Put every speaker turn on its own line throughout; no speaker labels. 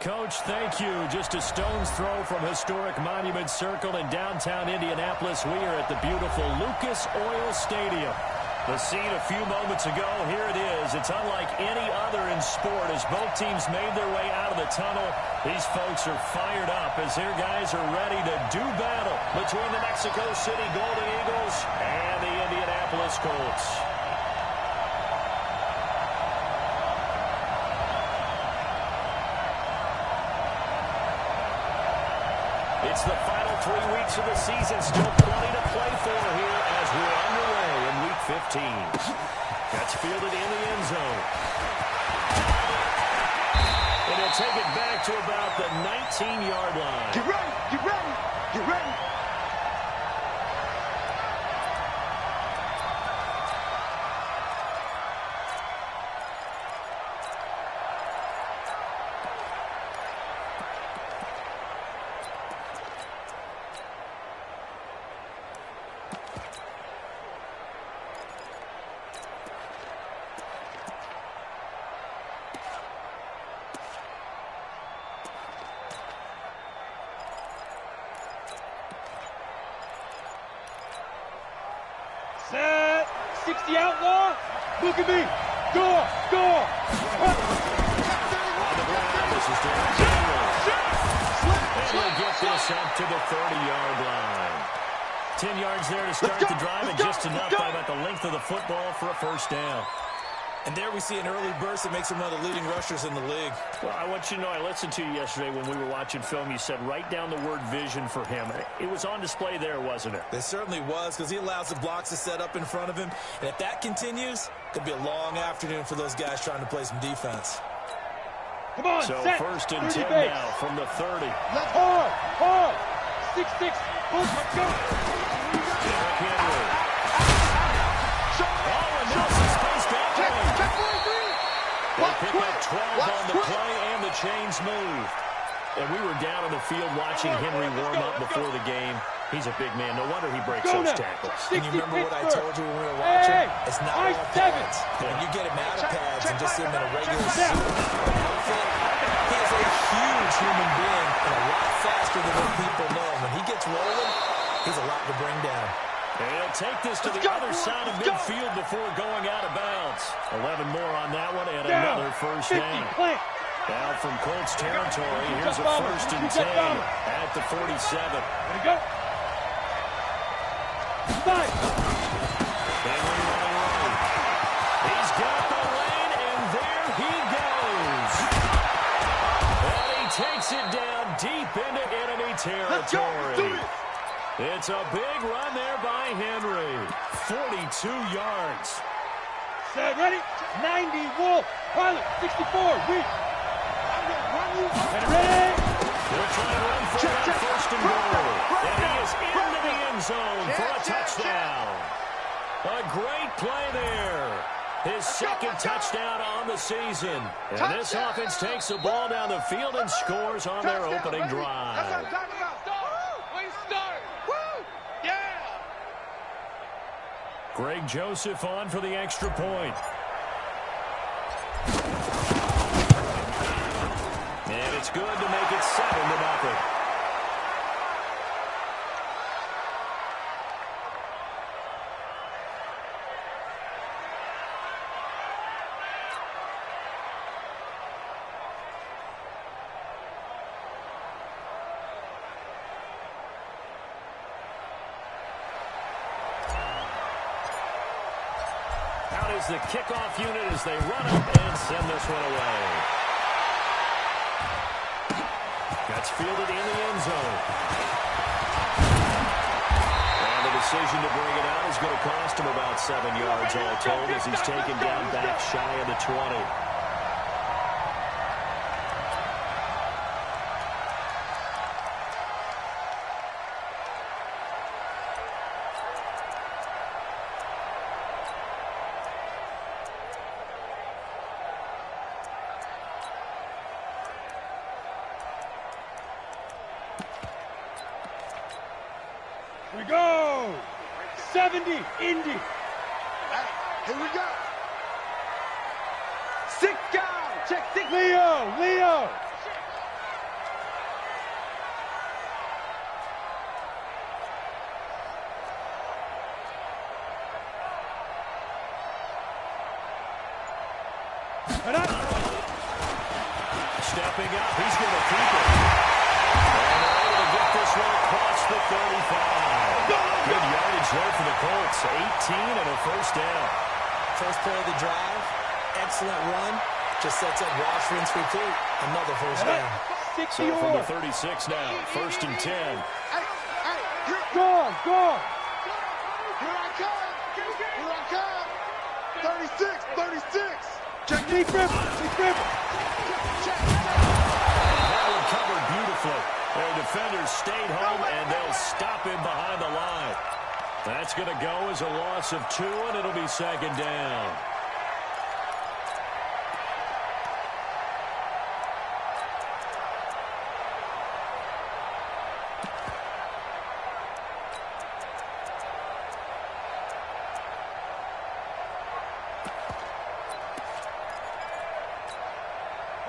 Coach, thank you. Just a stone's throw from historic Monument Circle in downtown Indianapolis. We are at the beautiful Lucas Oil Stadium. The scene a few moments ago, here it is. It's unlike any other in sport as both teams made their way out of the tunnel. These folks are fired up as their guys are ready to do battle between the Mexico City Golden Eagles and the Indianapolis Colts. It's the final 3 weeks of the season. Still plenty to play for here as we're underway in Week 15. That's fielded in the end zone. And he'll take it back to about the 19-yard line.
Get ready, get ready, get ready.
Set, 60 outlaw, look at me, go, go.
On the ground, this is Derek Henry. And he'll get this up to the 30-yard line. 10 yards there to start the drive, and just enough by about the length of the football for a first down.
And there we see an early burst that makes him one of the leading rushers in the league.
Well, I want you to know, I listened to you yesterday when we were watching film. You said write down the word vision for him. It was on display there, wasn't it?
It certainly was, because he allows the blocks to set up in front of him. And if that continues, it could be a long afternoon for those guys trying to play some defense.
Come on,
so
set,
first and 10
base.
now from the 30.
Let's hard, 6-6, let's go.
Derek Henry. Oh, and Nelson spaced out. They pick up 12 on the play, and the chains move. And we were down on the field watching Henry warm up before the game. He's a big man. No wonder he breaks those tackles.
And you remember what I told you when we were watching? It's not all pads. When you get him out of pads and just see him in a regular suit, outfit, he is a huge human being and a lot faster than what people know. When he gets rolling, he's a lot to bring down.
And he'll take this to the other side of midfield before going out of bounds. 11 more on that one, and another first down. Down from Colts territory. Here's a first and 10 at the 47.
There we go.
Henry running right. He's got the lane, and there he goes. And he takes it down deep into enemy territory. It's a big run there by Henry. 42 yards.
Set, ready? 90, Wolf. Pilot, 64, weak. Ready?
He'll try and run for that first and goal. And he is into the end zone for a touchdown. A great play there. His second touchdown on the season. And this offense takes the ball down the field and scores on their opening drive. Greg Joseph on for the extra point. And it's good to make it 7-0. The kickoff unit as they run up and send this one away. That's fielded in the end zone. And the decision to bring it out is going to cost him about 7 yards all told as he's taken down back shy of the 20.
We go! 70, Indy.
Here we go. 6 down. Check 6.
Leo.
Stepping up, he's going to keep it. And they're able to get this one across the 35. Good yardage there for the Colts. 18 and a first down.
First play of the drive, excellent run. Just sets up wash, rinse, repeat. Another first down.
So from the 36 now, first and 10.
Hey,
Go!
here I come. Here I come. 36. Check
Keep
it.
dribbling.
Check.
That one covered beautifully. Their defenders stayed home, and they'll stop him behind the line. That's going to go as a loss of 2, and it'll be second down.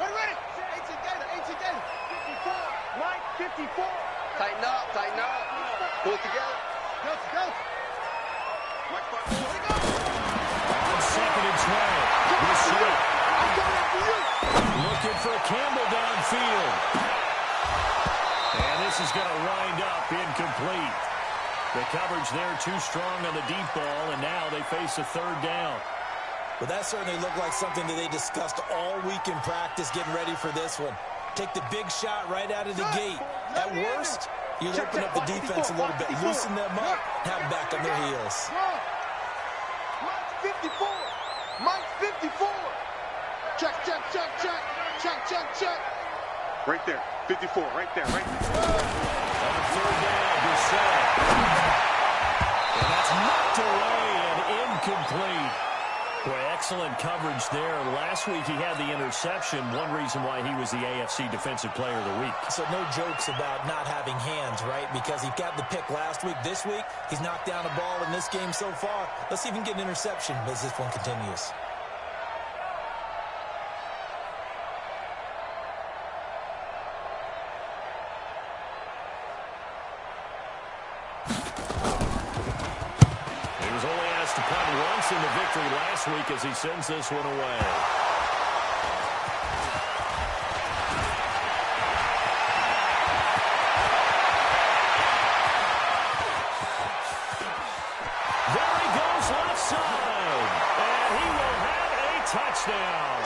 Ready. 18 data. 54. Mike, 54. Tighten up. Pull it together. Go. Mike, go.
On second and 12. This shot.
I'm coming after you.
Looking for Campbell downfield. And this is going to wind up incomplete. The coverage there too strong on the deep ball, and now they face a third down.
Well, that certainly looked like something that they discussed all week in practice getting ready for this one. Take the big shot right out of the gate. At worst, you'll open up the defense a little bit, loosen them up, have them back on their heels.
Mike's 54. Check. Right there. 54. Right there.
On third down, Brissett. And that's knocked away and incomplete. Boy, excellent coverage there. Last week he had the interception. One reason why he was the AFC Defensive Player of the Week.
So no jokes about not having hands, right? Because he got the pick last week. This week, he's knocked down a ball in this game so far. Let's see if he can get an interception as this one continues.
In the victory last week as he sends this one away. There he goes left side. And he will have a touchdown.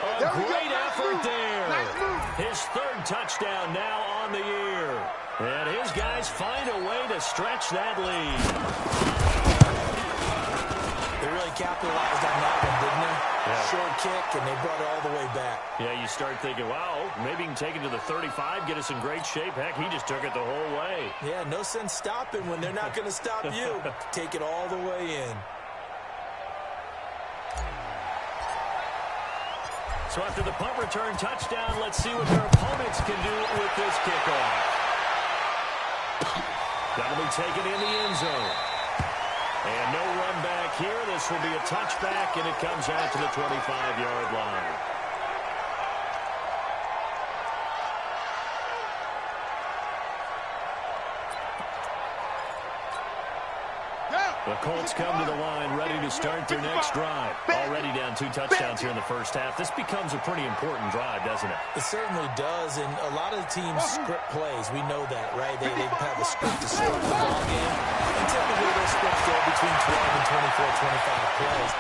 A great effort there. His third touchdown now on the year. And his guys find a way to stretch that lead.
They really capitalized on that one, didn't they?
Yeah.
Short kick, and they brought it all the way back.
Yeah, you start thinking, wow, maybe he can take it to the 35, get us in great shape. Heck, he just took it the whole way.
Yeah, no sense stopping when they're not going to stop you. Take it all the way in.
So after the punt return touchdown, let's see what their opponents can do with this kickoff. That'll be taken in the end zone. And no run back here. This will be a touchback, and it comes out to the 25-yard line. The Colts come to the line ready to start their next drive. Already down 2 touchdowns here in the first half. This becomes a pretty important drive, doesn't it?
It certainly does, and a lot of the teams script plays. We know that, right? They have a script to start the ball game. And typically those scripts go between 12 and 24, 25 plays.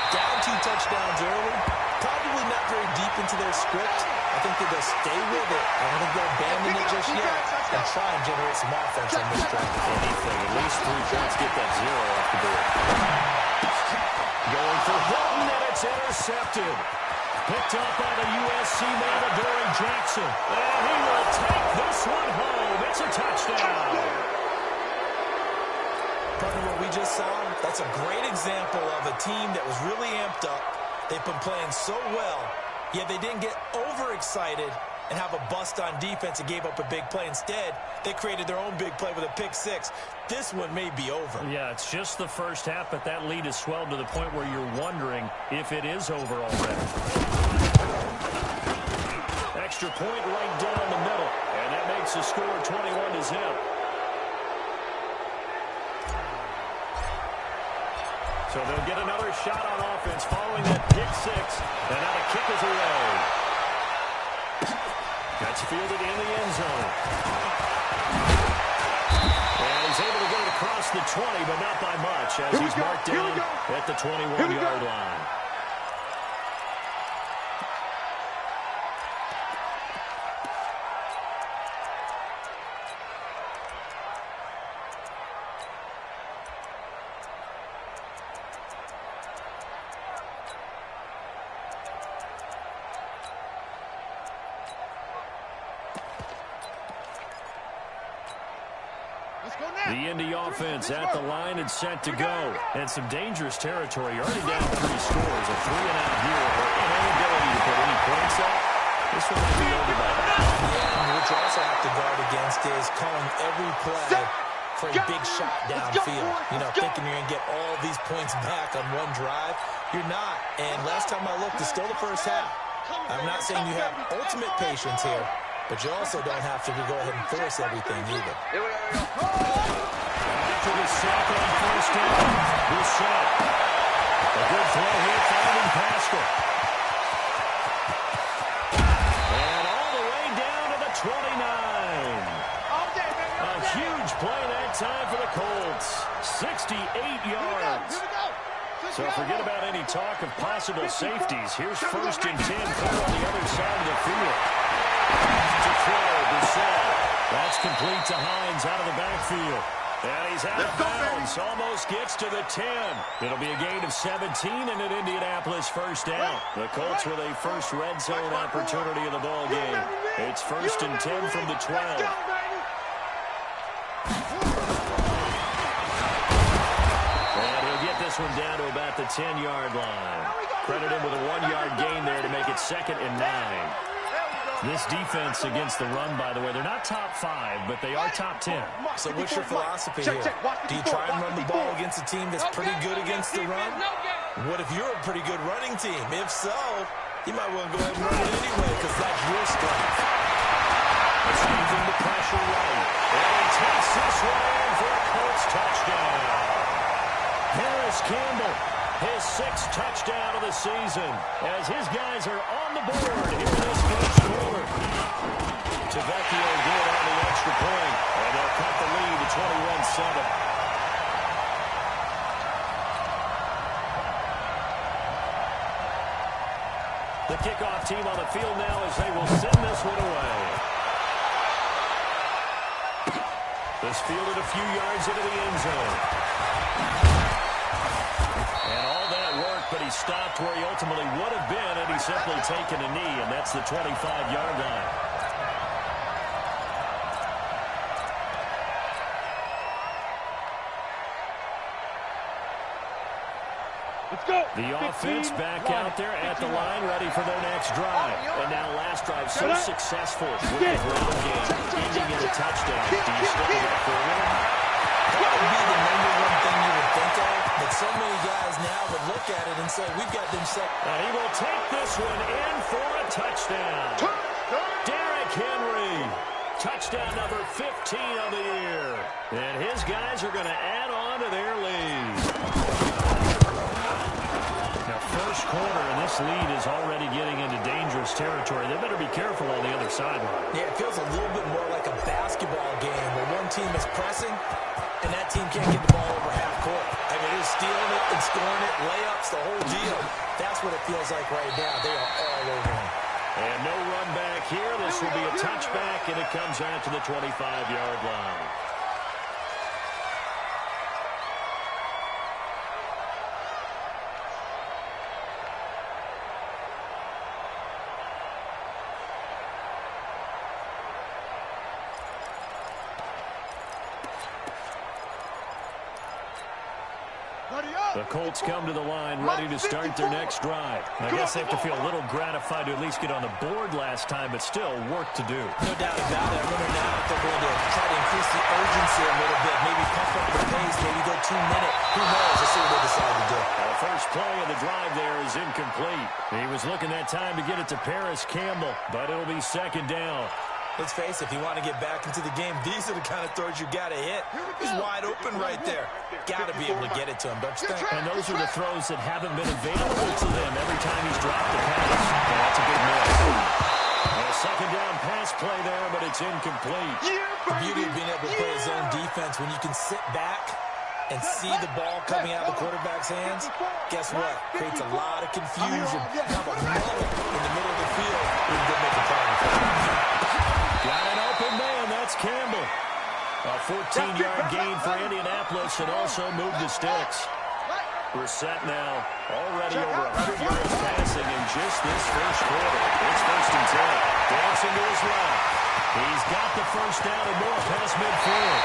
Down 2 touchdowns early, probably not very deep into their script. I think that they'll stay with it. I don't think they'll abandon it just yet and try and generate some offense on this drive.
Anything, at least 3 points, get that 0 off the board. Going for Hilton, and it's intercepted. Picked up by the USC man, Adoree Jackson. And he will take this one home. It's a touchdown.
Partner, what we just saw, that's a great example of a team that was really amped up. They've been playing so well, yet they didn't get overexcited and have a bust on defense and gave up a big play. Instead, they created their own big play with a pick-6. This one may be over.
Yeah, it's just the first half, but that lead has swelled to the point where you're wondering if it is over already. Extra point right down the middle, and that makes the score 21-0. So they'll get another shot on offense following that pick six. And now the kick is away. That's fielded in the end zone. And he's able to get it across the 20, but not by much, as he's marked down at the 21-yard line. The Indy offense at the line and set to go. And some dangerous territory. Already down 3 scores. A 3-and-out here. An inability to put any points up. This one might be over by now.
Yeah, what you also have to guard against is calling every play for a big shot downfield. You know, thinking you're going to get all these points back on one drive. You're not. And last time I looked, it's still the first half. I'm not saying you have ultimate patience here, but you also don't have to go ahead and force everything either.
After the sack on first down, Rousseau. A good throw here, finding Pascal. And all the way down to the 29. A huge play that time for the Colts. 68 yards. So forget about any talk of possible safeties. Here's 1st and 10 clear on the other side of the field. To throw, Rousseau. That's complete to Hines out of the backfield. And he's out of bounds. Almost gets to the 10. It'll be a gain of 17 and an Indianapolis first down. The Colts with a first red zone opportunity of the ball game. It's 1st and 10 from the 12. And he'll get this one down to about the 10-yard line. Credit him with a 1-yard gain there to make it 2nd and 9. This defense against the run, by the way, they're not top 5, but they are top 10.
So what's your philosophy here? Do you try and run the ball against a team that's pretty good against the run? What if you're a pretty good running team? If so, you might want to go ahead and run it anyway because that's your strength.
Receives into pressure right. And he takes this one in for a Colts touchdown. Harris Campbell, his 6th touchdown of the season, as his guys are on the board here in this first quarter. Tavecchio good on the extra point, and they'll cut the lead to 21-7. The kickoff team on the field now as they will send this one away. This fielded a few yards into the end zone. And all that work, but he stopped where he ultimately would have been, and he's simply taken a knee, and that's the 25-yard line. The offense back out there at the line, ready for their next drive. And now last drive so successful with the ground game, ending in a touchdown. Do you stick with that formula?
That would be the #1 thing you would think of, but so many guys now would look at it and say, we've got them set.
And he will take this one in for a touchdown. Derrick Henry, touchdown number 15 of the year. And his guys are going to add on to their lead. Now, first quarter, and this lead is already getting into dangerous territory. They better be careful on the other sideline.
Yeah, it feels a little bit more like a basketball game where one team is pressing and that team can't get the ball over half court. I mean, they're stealing it and scoring it, layups, the whole deal. That's what it feels like right now. They are all over him.
And no run back here. This will be a touchback, and it comes out to the 25-yard line. The Colts come to the line, ready to start their next drive. I guess they have to feel a little gratified to at least get on the board last time, but still work to do.
No doubt about it. I wonder now if they're going to try to increase the urgency a little bit, maybe pump up the pace, maybe go 2 minutes. Who knows? Let's see what they decide to do.
The first play of the drive there is incomplete. He was looking that time to get it to Paris Campbell, but it'll be 2nd down.
Let's face it, if you want to get back into the game, these are the kind of throws you got to hit. He's wide open right there. Got to be able to get it to him, don't you think?
And those are the throws that haven't been available to them every time he's dropped the pass. And that's a big miss. And a second down pass play there, but it's incomplete.
The beauty of being able to play his own defense when you can sit back and see the ball coming out of the quarterback's hands, guess what? Creates a lot of confusion. Have a mullet in the middle of the field. You can make a problem for him.
Got an open man. That's Campbell. A 14-yard gain for Indianapolis and also moved the sticks. We're set now. Already over 100 yards passing in just this first quarter. It's 1st and 10. Dancing to his left. He's got the first down and more past midfield.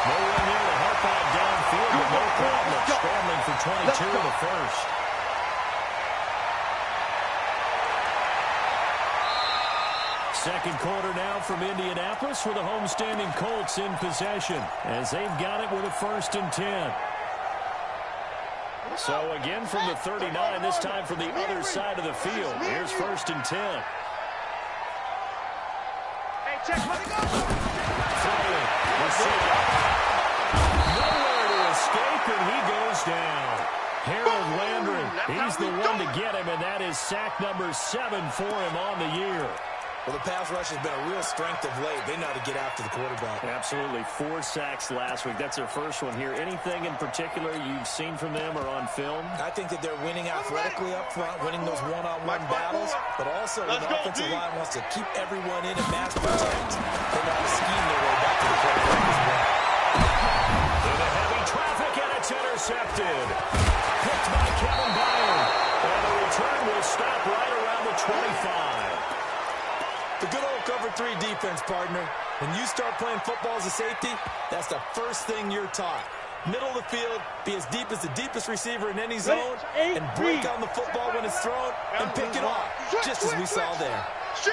No one there to help out downfield, but no problem. Scrambling for 22 in the first. Second quarter now from Indianapolis with the homestanding Colts in possession as they've got it with a 1st and 10. So again from the 39, this time from the other side of the field. Here's 1st and 10.
Hey, check, money go!
Nowhere to escape, and he goes down. Harold Landry, he's the one to get him, and that is sack number 7 for him on the year.
Well, the pass rush has been a real strength of late. They know how to get after the quarterback.
Absolutely. 4 sacks last week. That's their first one here. Anything in particular you've seen from them or on film?
I think that they're winning athletically up front, winning those one-on-one battles, but also when the offensive line wants to keep everyone in and mass protect, they know how to scheme their way back to the quarterback as well.
Into heavy traffic, and it's intercepted. Picked by Kevin Byron. And the return will stop right around the 25.
The good old cover 3 defense, partner. When you start playing football as a safety, that's the first thing you're taught. Middle of the field, be as deep as the deepest receiver in any zone, and break on the football when it's thrown, and pick it off, just as we saw there.
Now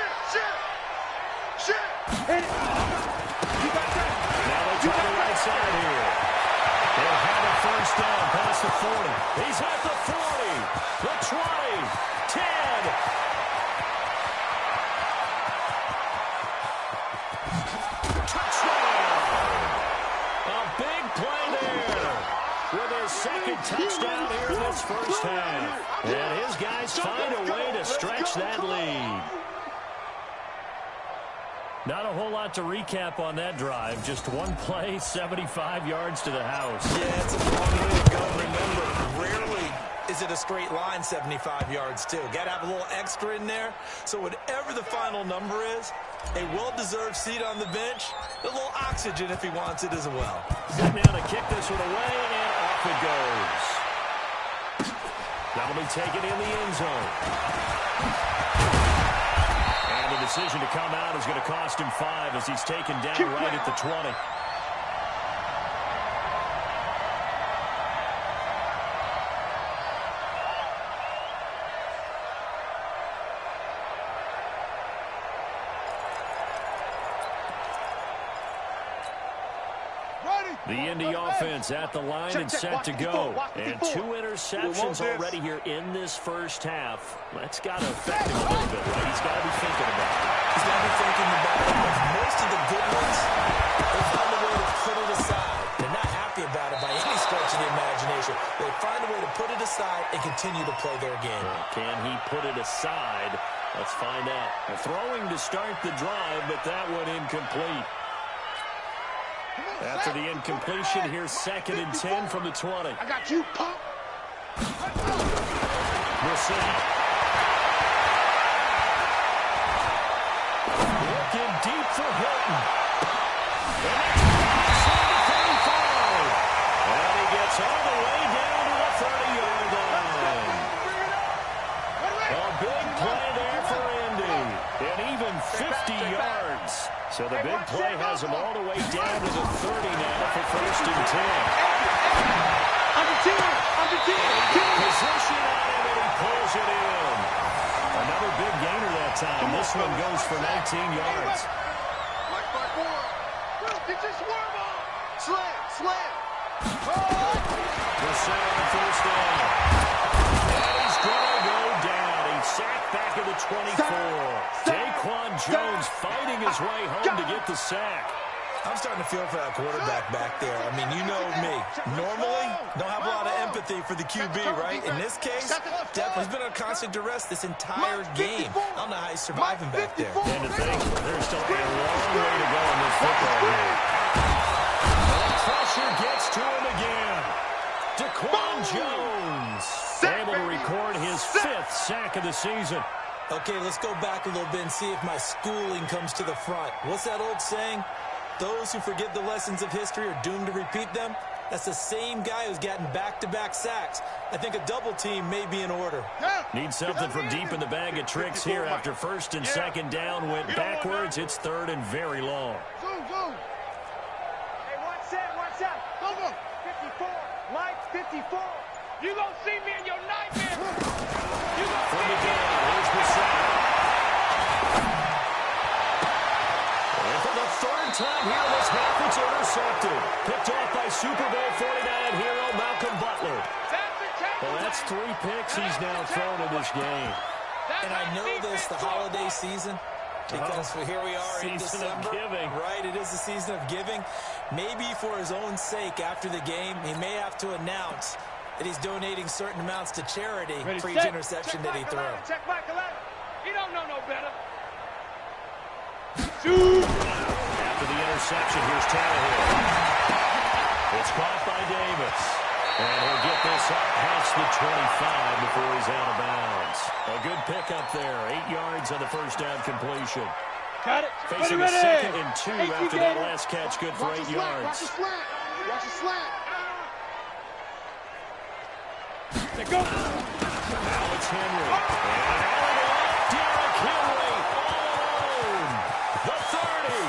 they try the right side here. They'll have a first down past the 40. He's at the 40, the 20, 10. Second touchdown here in this first half. And his guys find a way to stretch that lead. Not a whole lot to recap on that drive. Just one play, 75 yards to the house.
Yeah, it's a long way to go. Remember, rarely is it a straight line 75 yards, too. Got to have a little extra in there. So whatever the final number is, a well-deserved seat on the bench, a little oxygen if he wants it as well.
Sitting down to kick this one away, and off it goes. That'll be taken in the end zone. And the decision to come out is going to cost him 5 as he's taken down right at the 20. The Indy offense at the line and set to go. And 2 interceptions already here in this first half. That's got to affect him a little bit, right? He's got to be thinking about it.
He's got to be thinking about it. Most of the good ones, they find a way to put it aside. They're not happy about it by any stretch of the imagination. They find a way to put it aside and continue to play their game.
Can he put it aside? Let's find out. Throwing to start the drive, but that one incomplete. After the incompletion, here's 2nd and 10 from the 20.
I got you, pump.
Looking deep for Hilton. And that's the 35. And he gets all the way down to the 30-yard line. A big play there for Indy. And even 50 yards. So the big play has him all the way down to the 30 now for 1st and 10. Position on him, and he pulls it in. Another big gainer that time. This one goes for 19 yards.
Slam.
The set on 1st down. And he's going to go down. He's sacked back at the 24. Take Daquan Jones fighting his way home to get the sack.
I'm starting to feel for that quarterback back there. I mean, you know me. Normally, don't have a lot of empathy for the QB, right? In this case, he's been on constant duress this entire game. I don't know how he's surviving back there.
And to think, there's still a long way to go in this football game. And the pressure gets to him again. Daquan Jones able to record his 5th sack of the season.
Okay, let's go back a little bit and see if my schooling comes to the front. What's that old saying? Those who forget the lessons of history are doomed to repeat them. That's the same guy who's gotten back-to-back sacks. I think a double team may be in order.
Need something from deep in the bag of tricks here after 1st and 2nd down. Went backwards. It's 3rd and very long.
Zoom. Hey, watch that. Go. 54. Mike, 54. You gonna see me in your nightmare. You gonna
From the game, here's the sack. And for the 3rd time here in this half, it's intercepted. Picked off by Super Bowl 49 hero Malcolm Butler. Well, that's 3 picks he's now thrown in this game.
And I know this, the holiday season, because here we are in
Season
December.
of giving.
Right, it is the season of giving. Maybe for his own sake after the game, he may have to announce that he's donating certain amounts to charity for each interception that he throws.
Check Michael Allen. He don't know no better.
After the interception, here's Tannehill. It's caught by Davis. And he'll get this up past the 25 before he's out of bounds. A good pickup there. 8 yards on the 1st down completion.
Got it.
Facing a 2nd and 2 after that last catch. Good for 8 yards.
Watch the slant.
Let go.
Now it's Henry. And Derrick Henry all alone. The 30,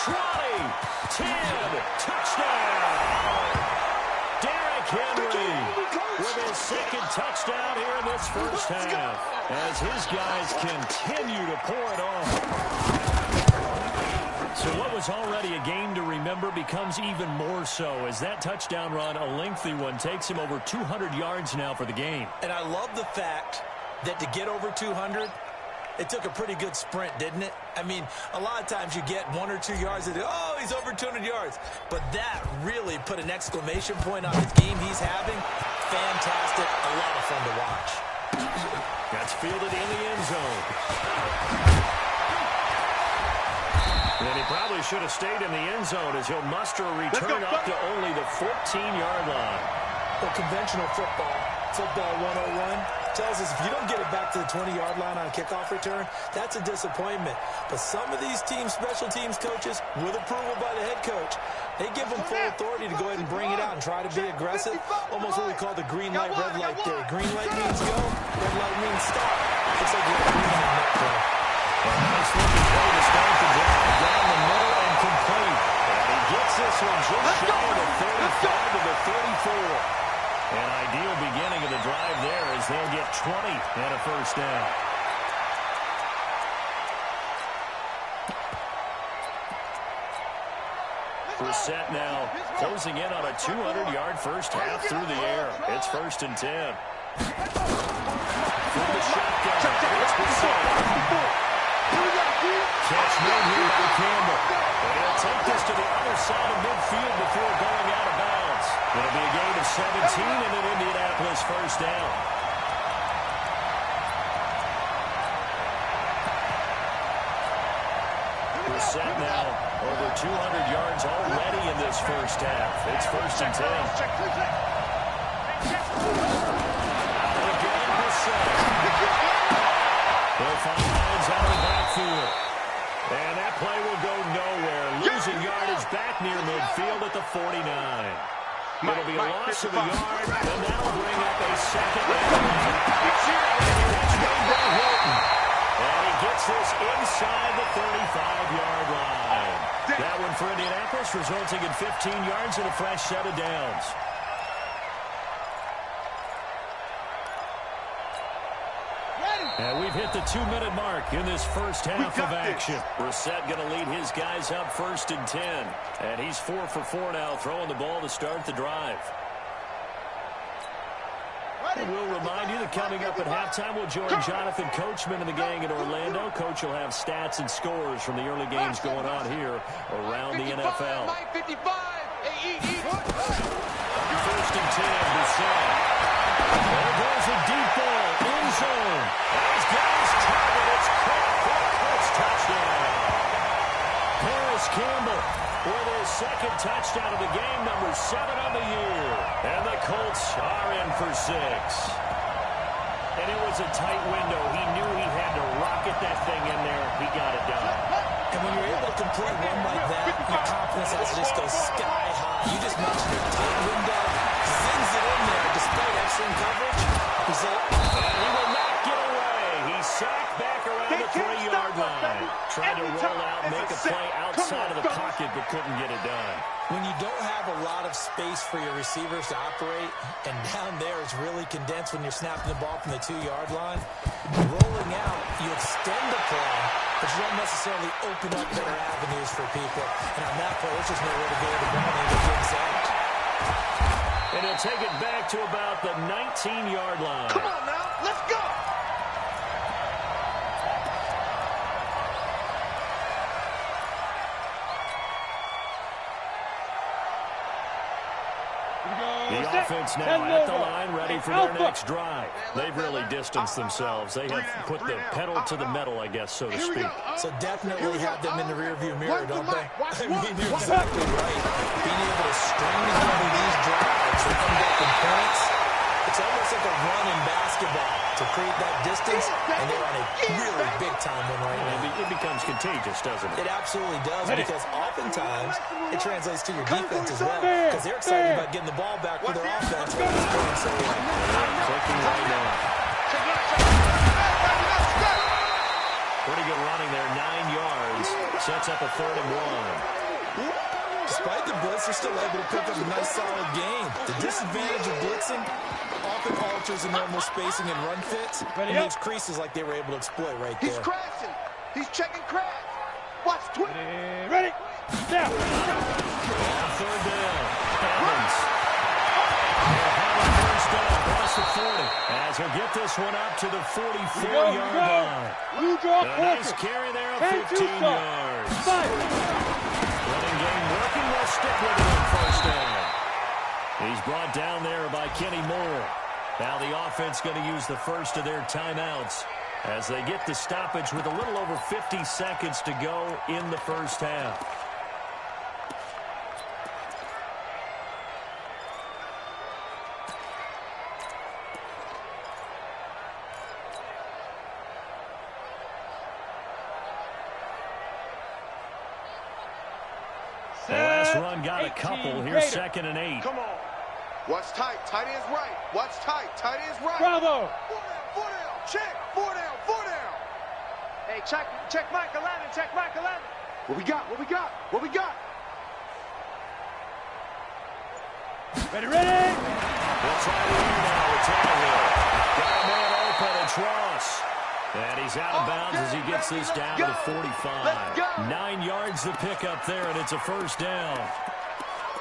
20, 10, touchdown. Derrick Henry with his 2nd touchdown here in this 1st half as his guys continue to pour it on. So what was already a game to remember becomes even more so as that touchdown run, a lengthy one, takes him over 200 yards now for the game.
And I love the fact that to get over 200, it took a pretty good sprint, didn't it? I mean, a lot of times you get 1 or 2 yards and oh, he's over 200 yards. But that really put an exclamation point on his game he's having. Fantastic. A lot of fun to watch.
That's fielded in the end zone. And he probably should have stayed in the end zone as he'll muster a return up to only the 14-yard line.
Well, conventional football 101, tells us if you don't get it back to the 20-yard line on a kickoff return, that's a disappointment. But some of these teams, special teams coaches, with approval by the head coach, they give them full authority to go ahead and bring it out and try to be aggressive. Almost what we call the green light, red light theory. Green light means go, red light means stop. Looks like we're green on that play.
Nice looking play to start the drive down the middle and complete. And he gets this one just shy of the 35 to the 34. An ideal beginning of the drive there as they'll get 20 and a 1st down. Brissett now closing in on a 200-yard 1st half through the air. It's 1st and 10. From the shotgun, it's Brissett. Catch made here by Campbell. And he'll take this to the other side of midfield before going out of bounds. It'll be a gain of 17 and an Indianapolis 1st down. Brissett now over 200 yards already in this 1st half. It's 1st and 10. Again, Brissett. They'll find Hines out of the backfield. And that play will go nowhere. Losing yardage back near midfield at the 49. It'll be a loss of a yard, and that'll bring up a 2nd and 1. And he gets this inside the 35-yard line. That one for Indianapolis, resulting in 15 yards and a fresh set of downs. And we've hit the 2-minute mark in this 1st half of action. Brissett going to lead his guys up 1st and 10. And he's 4 for 4 now, throwing the ball to start the drive. And we'll remind you that coming up at halftime, we'll join Jonathan Coachman and the gang in Orlando. Coach will have stats and scores from the early games going on here around the NFL.
55. Hey,
First and 10, Bissett. There goes a deep ball, end zone. He's got his target. It's caught for a Colts touchdown. Paris Campbell with his second touchdown of the game, number 7 on the year. And the Colts are in for 6. And it was a tight window. He knew he had to rocket that thing in there. He got it done.
And when you're able to complete one like that, your confidence has to just go sky high. You just mentioned a tight window, sends it in there despite excellent coverage.
And he will not get away. He's sacked back around the 3-yard line. Tried to roll out, make a play outside of the pocket, but couldn't get it done.
When you don't have a lot of space for your receivers to operate, and down there is really condensed when you're snapping the ball from the 2-yard line, rolling out, you extend the play, but you don't necessarily open up better avenues for people. And on that play, there's just no way to go to the ball and get sacked.
And he'll take it back to about the 19-yard line.
Come on now, let's go.
The offense now at the line, ready for their next drive. They've really distanced themselves. They have put the pedal to the metal, I guess, so to speak.
So definitely have them in the rearview mirror, don't they? I mean, you're exactly right. Being able to string together these drives and come back in points, it's almost like a run in basketball to create that distance, and they're on a really big-time one right now.
It becomes contagious, doesn't it?
It absolutely does, because oftentimes it translates to your defense as well, because they're excited about getting the ball back for their offense when it's going so well.
Clicking right now. Pretty good running there, 9 yards. Sets up a 3rd and 1.
Despite the blitz, they're still able to pick up a nice, solid game. The disadvantage of blitzing often alters the normal spacing and run fits, and makes creases like they were able to exploit right there.
He's crashing. He's checking crash. Watch twist.
Ready? Now.
On 3rd down. Evans. They'll have a first down across the 40. As he'll get this one up to the 44-yard line.
Blue draw
A nice carry there of 15 yards. Running game working. They'll stick with it on first down. He's brought down there by Kenny Moore. Now the offense going to use the first of their timeouts as they get the stoppage with a little over 50 seconds to go in the first half. The last run got a couple. Here's 2nd and 8.
Come on. Watch tight. Tight end's right. Watch tight. Tight end's right.
Bravo.
4 down. Check. 4 down. Hey, check Michael Landon. Check Michael Landon. What we got? What we got? What we got?
Ready?
We'll try to lead now with Tannehill. Got a man open. It's Ross. And he's out of bounds as he gets this down to the 45. 9 yards to pick up there, and it's a first down.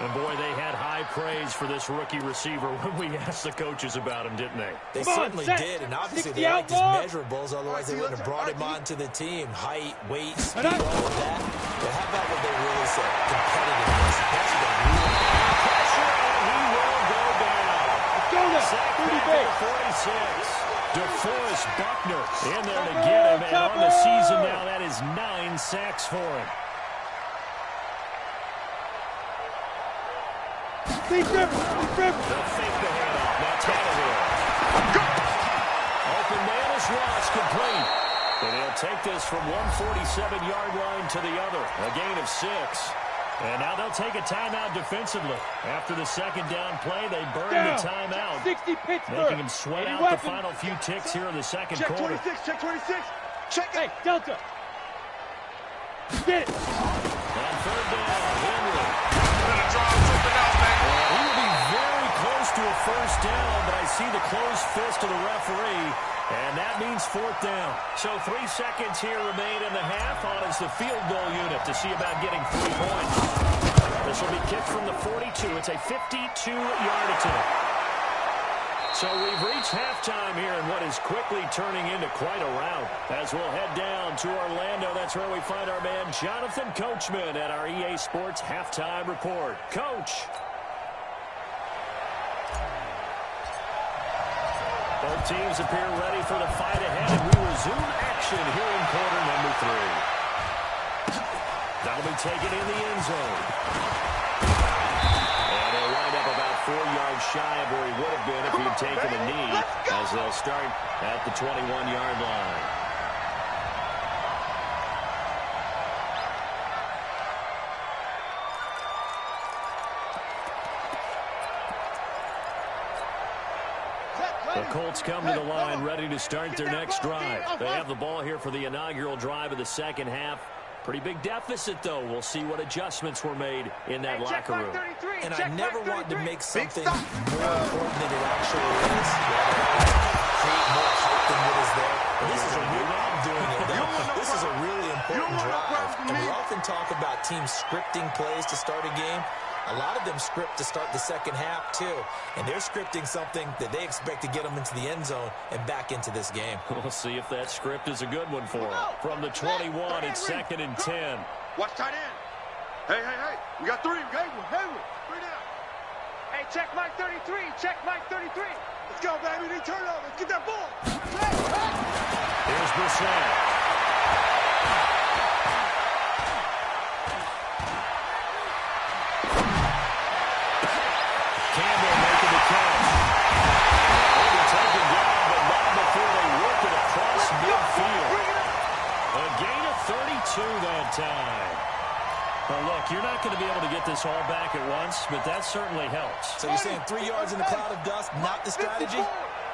And, boy, they had high praise for this rookie receiver when we asked the coaches about him, didn't they?
They certainly did, and obviously they liked his measurables, otherwise they wouldn't have brought him onto the team. Height, weight, speed, all of that. But how about what they really said? Competitiveness. That's what they really said.
Pressure, and he will go down.
Let's go now.
Sack 46. DeForest Buckner in there to get him, and on the season now, that is 9 sacks for him.
They'll
fake the handoff. Now Tannehill. Open man is Ross, complete. And he'll take this from 147-yard line to the other. A gain of 6. And now they'll take a timeout defensively. After the second down play, they burn the timeout,
60 Pittsburgh.
making him sweat out the final few ticks here in the second quarter.
Check 26. Check it.
Hey, Delta. Get it.
On 3rd down, Henry. He will be very close to a first down, but I see the closed fist of the referee, and that means 4th down. So 3 seconds here remain in the half on as the field goal unit to see about getting 3 points. This will be kicked from the 42. It's a 52-yard attempt. So we've reached halftime here in what is quickly turning into quite a rout. As we'll head down to Orlando, that's where we find our man Jonathan Coachman at our EA Sports Halftime Report. Coach. Both teams appear ready for the fight ahead, and we resume action here in quarter number 3. That'll be taken in the end zone. And they'll wind up about 4 yards shy of where he would have been if he'd taken a knee, as they'll start at the 21-yard line. The Colts come to the line ready to start their next drive. They have the ball here for the inaugural drive of the second half. Pretty big deficit, though. We'll see what adjustments were made in that locker room.
And I never want to make something more important than it actually is. Create more hype than what is there. And this is a really, I'm doing it though. This is a really important drive. And we often talk about teams scripting plays to start a game. A lot of them script to start the second half, too. And they're scripting something that they expect to get them into the end zone and back into this game.
We'll see if that script is a good one for them. From the 21, it's 2nd and 10.
Watch tight end. Hey. We got 3. We got 1. Hey, 3 down.
Hey, check Mike 33. Check Mike 33.
Let's go, baby. They turn over. Let's get that ball.
Here's Brissett. Campbell making the catch. They'll be taken down, but not before they work it across midfield. A gain of 32 that time. Well, look, you're not going to be able to get this all back at once, but that certainly helps.
So you're saying 3 yards in a cloud of dust, not the strategy?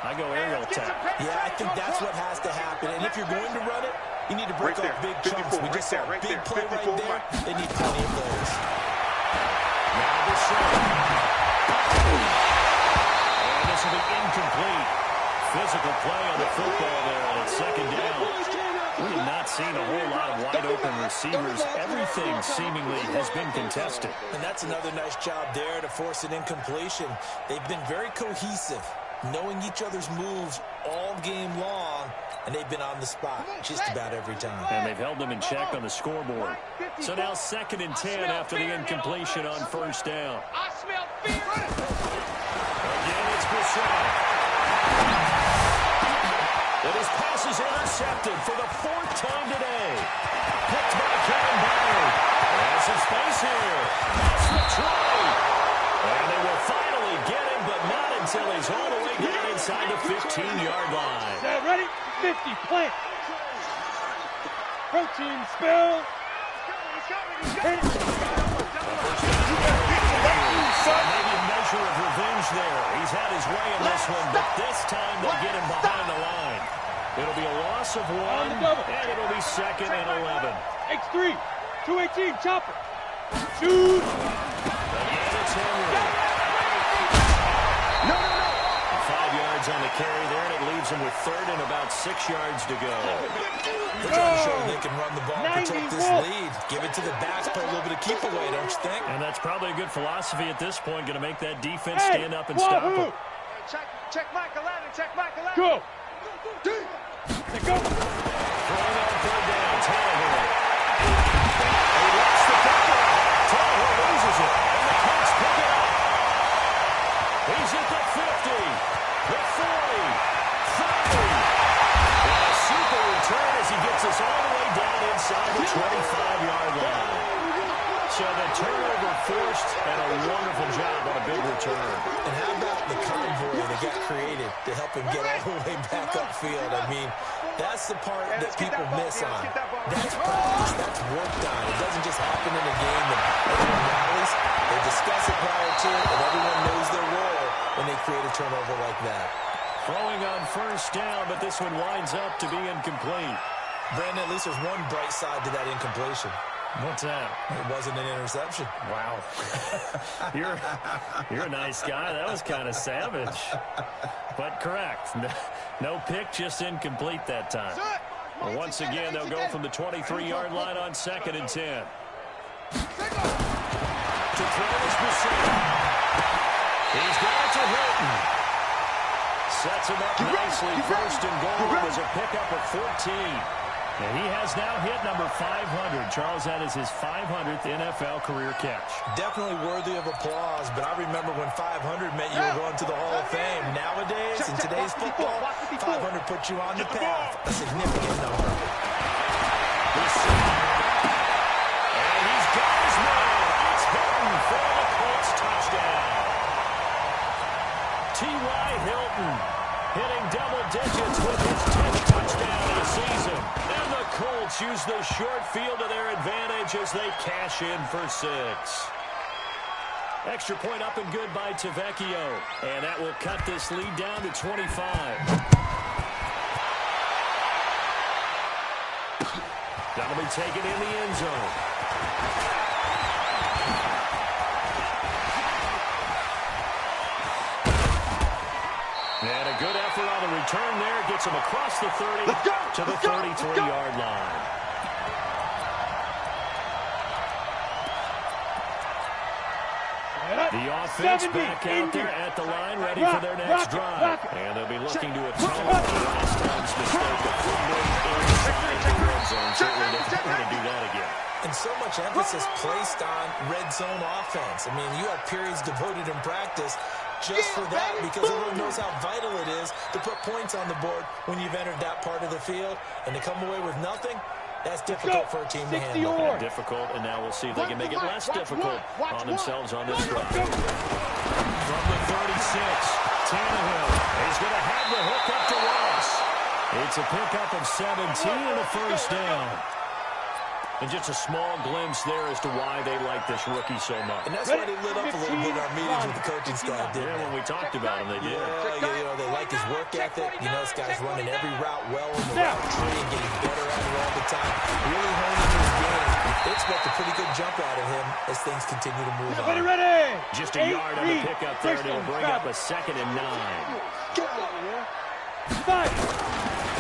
I go aerial attack.
Yeah, I think that's what has to happen. And if you're going to run it, you need to break off big chunks. We just saw a big play right there. They need plenty of those.
Now this shot. And this will be incomplete. Physical play on the football there, and it's 2nd down. We have not seen a whole lot of wide-open receivers. Everything seemingly has been contested.
And that's another nice job there to force an incompletion. They've been very cohesive, knowing each other's moves all game long, and they've been on the spot just about every time.
And they've held them in check on the scoreboard. So now 2nd and 10 after the incompletion on 1st down.
I smell fear.
Again, it's Brissett. And his pass is intercepted for the 4th time today. Picked by Kevin Byard. Has some space here. That's the try. And they will finally get him, but not until he's all the way down inside the 15-yard line.
Ready? 50, plant. Protein spill.
Maybe a measure of revenge there. He's had his way in this one, but this time they get him behind the line. It'll be a loss of 1, and it'll be 2nd and 11.
X3, 218, chopper. Shoot.
Again, it's Henry. 5 yards on the carry there, and it leaves him with 3rd and about 6 yards to go.
They're trying to show they can run the ball and protect this lead. Give it to the backs, play a little bit of keep away, don't you think?
And that's probably a good philosophy at this point, going to make that defense stand up and stop him.
Check Mike 11. Check Mike 11.
Go.
Let's go. Throwing on 3rd down, Tannehill. He lost the football. Tannehill loses it, and the Colts pick it up. He's at the 50, the 40, 30. And a super return as he gets us all the way down inside the 25-yard line. So the turnover forced, and a wonderful job on a big return.
And how about the convoy that got created to help him get all the way back upfield? I mean, that's the part that people miss on. That's practice. That's work done. It doesn't just happen in a game and everyone rallies. They discuss it prior to it, and everyone knows their role when they create a turnover like that.
Throwing on 1st down, but this one winds up to be incomplete.
Brandon, at least there's one bright side to that incompletion.
What's that?
It wasn't an interception.
Wow. You're a nice guy. That was kind of savage. But correct. No pick, just incomplete that time. Well, once again, they'll go from the 23-yard line on 2nd and 10. To Travis Brissett. He's got it to Hilton. Sets him up nicely. First and goal was a pickup of 14. And he has now hit number 500. Charles, that is his 500th NFL career catch.
Definitely worthy of applause, but I remember when 500 meant you were going to the Hall of Fame. Nowadays, in today's football, 500 puts you on the path. A significant number.
And he's got his man. It's Hilton for the Colts touchdown. T.Y. Hilton hitting double digits with his 10th touchdown of the season. And the Colts use the short field to their advantage as they cash in for 6. Extra point up and good by Tavecchio. And that will cut this lead down to 25. That'll be taken in the end zone. And a good effort on the return there. Gets him across the 30 to the 33-yard line. The offense back out there at the line, ready for their next drive. And they'll be looking to atone for last time's mistake of fumbling inside the red zone. Certainly they don't want to do that again.
And so much emphasis placed on red zone offense. I mean, you have periods devoted in practice just for that, because everyone knows how vital it is to put points on the board when you've entered that part of the field. And to come away with nothing, that's difficult for a team to handle.
Difficult, and now we'll see if they can make it less difficult on themselves on this drive. From the 36, Tannehill is going to have the hook up to Ross. It's a pickup of 17 and a first down. And just a small glimpse there as to why they like this rookie so much.
And that's why they lit up a little bit in our meetings with the coaching staff, didn't they?
When we talked about him, they did.
Yeah, you know, they like his work ethic. You know, this guy's running every route well in the route tree and getting better at it all the time. Really honing his game. Expect a pretty good jump out of him as things continue to move on.
Just a yard on the pickup there, and it'll bring up a 2nd and 9.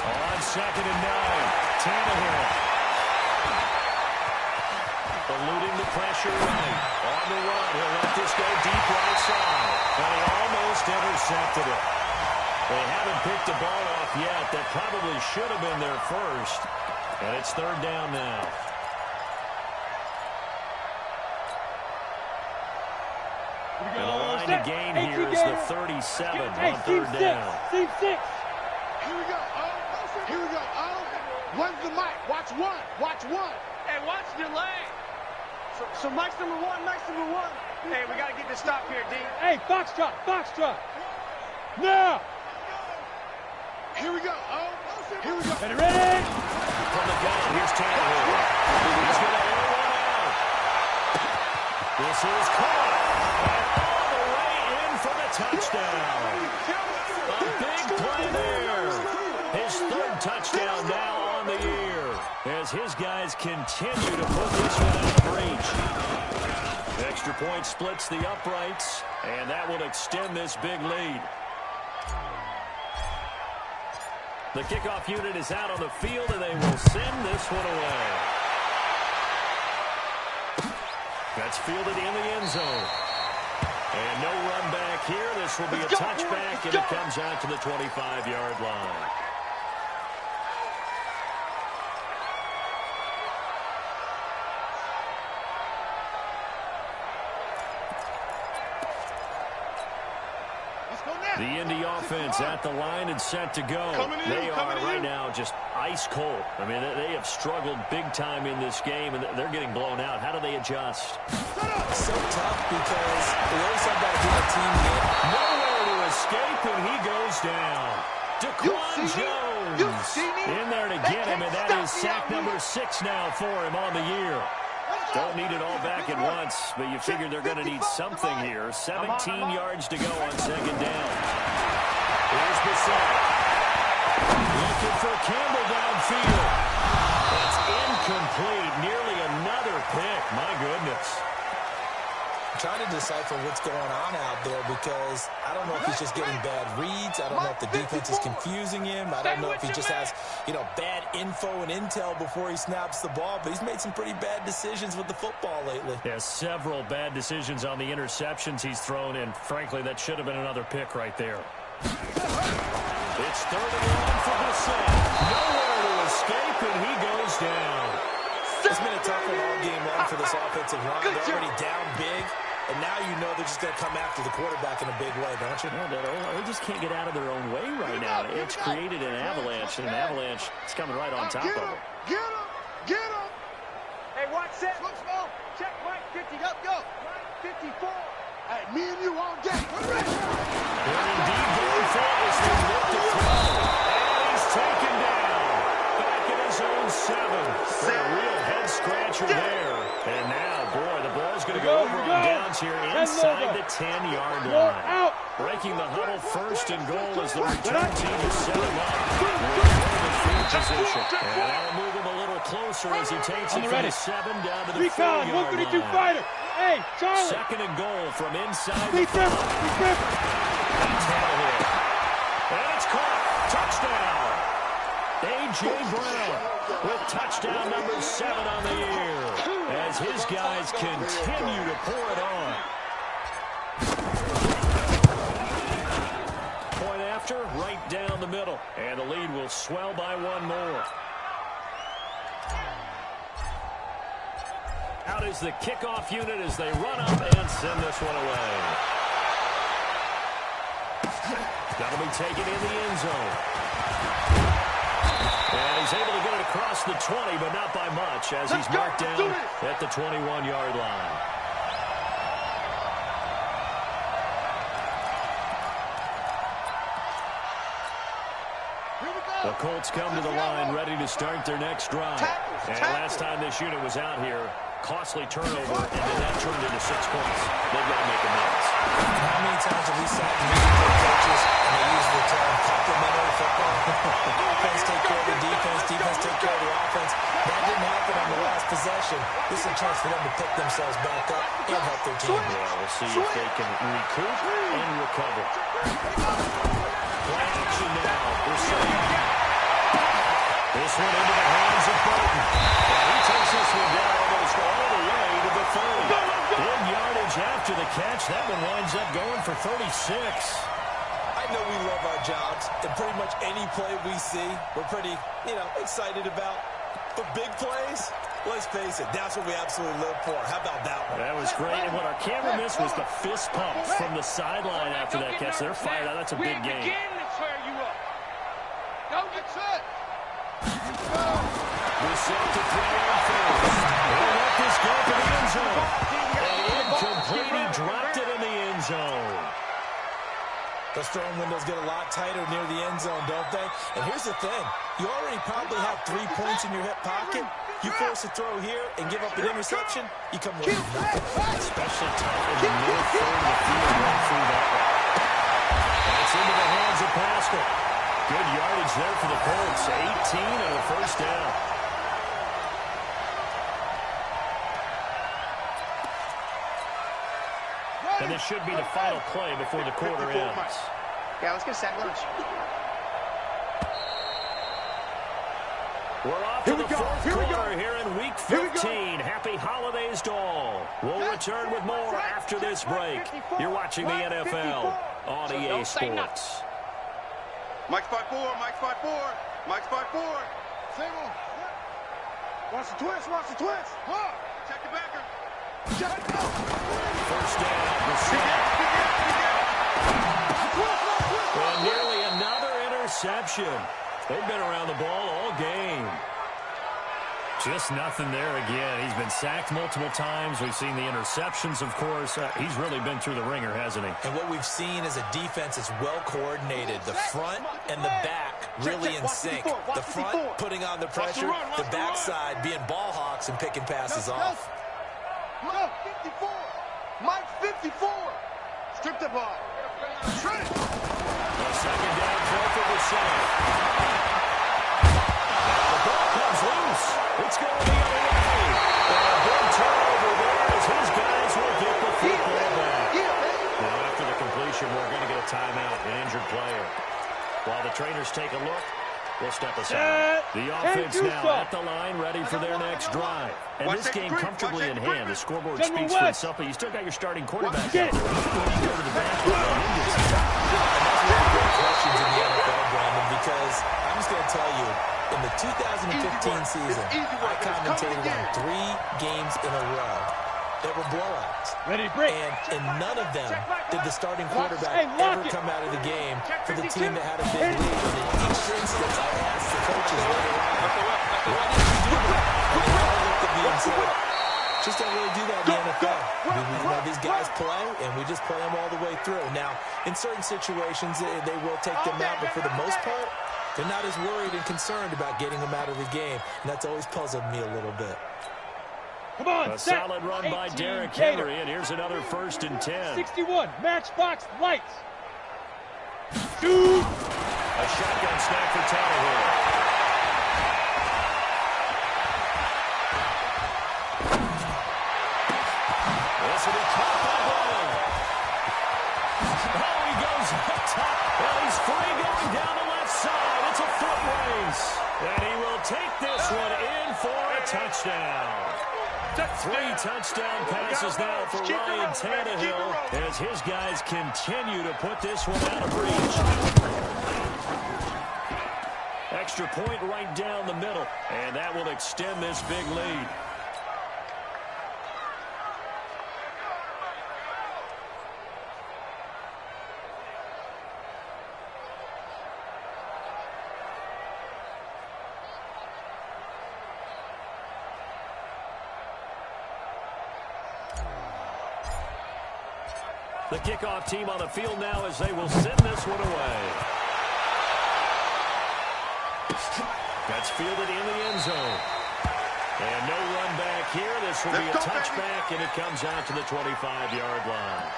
On 2nd and 9, Tannehill. Eluding the pressure right. On the run, he'll let this go deep right side. And he almost intercepted it. They haven't picked the ball off yet. That probably should have been their first. And it's 3rd down now. And the line to gain here is the 37 on 3rd down.
Here we go. Here we go. One's the mic. Watch one. Watch one. Hey, watch your leg. So Mike's number 1. Mike's number 1. Hey, we got to get this stop here, D. Hey, foxtrot. Now. Here we go. Here we go. Ready?
From the gun, here's Tannehill. He's going to air one out. This is caught. And all the way in for the touchdown. A big play there. His 3rd touchdown now on the year, as his guys continue to put this one out of reach. Extra point splits the uprights, and that will extend this big lead. The kickoff unit is out on the field, and they will send this one away. That's fielded in the end zone. And no run back here. This will be a touchback, and it comes out to the 25-yard line. The Indy offense at the line and set to go. They are right now just ice cold. I mean, they have struggled big time in this game, and they're getting blown out. How do they adjust?
So tough because they always have that being a team game.
Nowhere to escape, and he goes down. Daquan Jones in there to get him, and that is sack number 6 now for him on the year. Don't need it all back at once, but you figure they're going to need something here. 17 yards to go on 2nd down. Here's the set. Looking for Campbell downfield. It's incomplete. Nearly another pick. My goodness.
Trying to decipher what's going on out there, because I don't know if he's just getting bad reads. I don't know if the defense is confusing him. I don't know if he just has, bad info and intel before he snaps the ball. But he's made some pretty bad decisions with the football lately.
Yeah, several bad decisions on the interceptions he's thrown, and frankly, that should have been another pick right there. It's 3rd and 1 for Bissett. Nowhere to escape, and he goes down.
It's been a tough all-game run for this offensive line. They're already down big, and now you know they're just going to come after the quarterback in a big way, don't you?
Yeah, they just can't get out of their own way right now. It's created an avalanche, and an avalanche is coming right on top of them.
Get him! Get him!
Hey, watch set.
Check Mike 50. Go. Mike 54. Hey, me and you all day. We're ready.
They're indeed going for it as they look to throw. And he's taken down. Back in his own 7. A real head-scratcher there. And now, boy, the ball's going to go over on downs here inside the 10-yard line. Breaking the huddle, 1st and goal as the return team is set him up. Position. And that'll move him a little closer as he takes it from the 7 down to the 4-yard line.
152 fighter. Hey, Charlie.
2nd and goal from inside the 5. And it's caught. Touchdown. A.J. Brown with touchdown number 7 on the year as his guys continue to pour it on. Point after, right down the middle. And the lead will swell by 1 more. Out is the kickoff unit as they run up and send this one away. That'll be taken in the end zone. And he's able to get it across the 20, but not by much as he's marked down at the 21-yard line. The Colts come to the line ready to start their next drive. And last time this unit was out here, costly turnover, and then that turned into 6 points. They've got to make amends.
How many times have we sat in musical coaches and they use the term complementary football? Offense take care of the defense, defense take care of the offense. That didn't happen on the last possession. This is a chance for them to pick themselves back up and help their team.
Yeah, we'll see if they can recoup and recover. Play action now. This one into the hands of Burton. And he takes this one down almost all the way to the 30. Big yardage after the catch. That one winds up going for 36.
I know we love our jobs, and pretty much any play we see, we're pretty, excited about. But big plays, let's face it, that's what we absolutely live for. How about that one?
That was great. And what our camera missed was the fist pump from the sideline after that catch. They're fired out. That's a big game.
Don't get set.
Bissett to throw on first. He'll let this go for the end zone. And incomplete. He dropped it in the end zone.
Those throwing windows get a lot tighter near the end zone, don't they? And here's the thing. You already probably have 3 points in your hip pocket. You force a throw here and give up an interception, you come away with nothing.
Especially tough in the middle third of the field right through that one. That's into the hands of Pascal. Good yardage there for the Colts. 18 and a first down. And this should be the final play before the quarter ends.
Yeah, let's get a sack lunch.
We're off to the fourth quarter here in Week 15. Happy holidays to all. We'll return with more after this break. You're watching the NFL on EA Sports.
Mike's 5-4, Mike's 5-4, Mike's 5-4.
Single. Watch the twist, Huh.
Check the backer.
First down, and nearly another interception. They've been around the ball all game. Just nothing there again. He's been sacked multiple times. We've seen the interceptions, of course. He's really been through the ringer, hasn't he?
And what we've seen is a defense that's well coordinated. The front and the back really in sync. The front putting on the pressure, the backside being ball hawks and picking passes off.
Mike 54. Mike 54. Strip the ball. Shred it.
A second down throw for Bissett. The ball comes loose. It's going the other way. And a big turnover there as his guys will get the football back. Now after the completion, we're going to get a timeout, an injured player. While the trainers take a look, we'll step aside. The offense now at the line, ready for their next drive. And this game comfortably in hand. The scoreboard speaks for itself, but you still got your starting quarterback out there. When you go to the back,
situations in the NFL, Brandon, because I'm just going to tell you, in the 2015 season, I commentated on 3 games in a row that were blowouts.
Ready, break.
And in none of them did the starting quarterback ever come out of the game for the team that had a big lead. And in each instance, I asked the coaches later on, why did you do that? And they all looked at me and said, just don't really do that in the NFL. You know, these guys play, and we just play them all the way through. Now, in certain situations, they will take them out, but for the most part, they're not as worried and concerned about getting them out of the game. And that's always puzzled me a little bit.
Come on,
a solid run by Derrick Henry, and here's another 1st and 10.
61, matchbox lights. Shoot!
A shotgun snap for Tannehill. This will be caught by Brown. Oh, he goes up top. Well, he's free going down the left side. It's a foot race. And he will take this one in for a touchdown. 3 touchdown passes now for Ryan Tannehill as his guys continue to put this one out of reach. Extra point right down the middle, and that will extend this big lead. The kickoff team on the field now as they will send this one away. That's fielded in the end zone. And no run back here. This will be a touchback, and it comes out to the 25-yard line.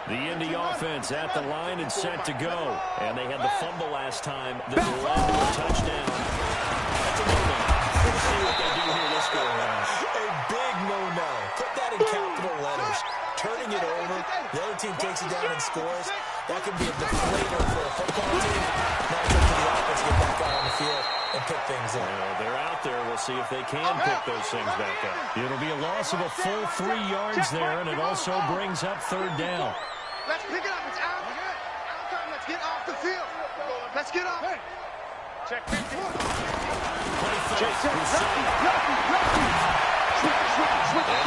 The Indy offense at the line and set to go. And they had the fumble last time that led to a touchdown. That's a no-no. We'll see what they do here this go around.
A big no-no. Put that in capital letters. Turning it over, the other team takes it down and scores. That can be a deflator for a football team. Now it's up to the offense to get back out on the field and pick things up.
Well, they're out there. We'll see if they can pick those things back up. It'll be a loss of a full 3 yards there, and it also brings up 3rd down.
Let's pick it up. It's out. Out time. Let's get off the field. Let's get off. Check 50.
And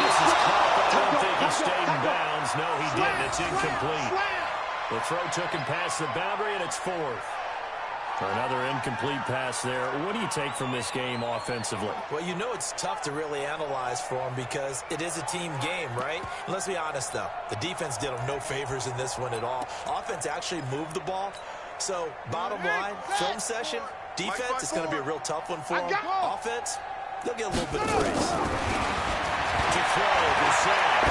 this is caught, but I don't think he stayed in bounds. No, he didn't. It's incomplete. The throw took him past the boundary, and it's 4th. Another incomplete pass there. What do you take from this game offensively?
Well, you know it's tough to really analyze for them because it is a team game, right? And let's be honest, though. The defense did them no favors in this one at all. Offense actually moved the ball. So, bottom line, film session, defense, it's going to be a real tough one for them. Offense, they'll get a little bit of praise.
To throw, Brissett.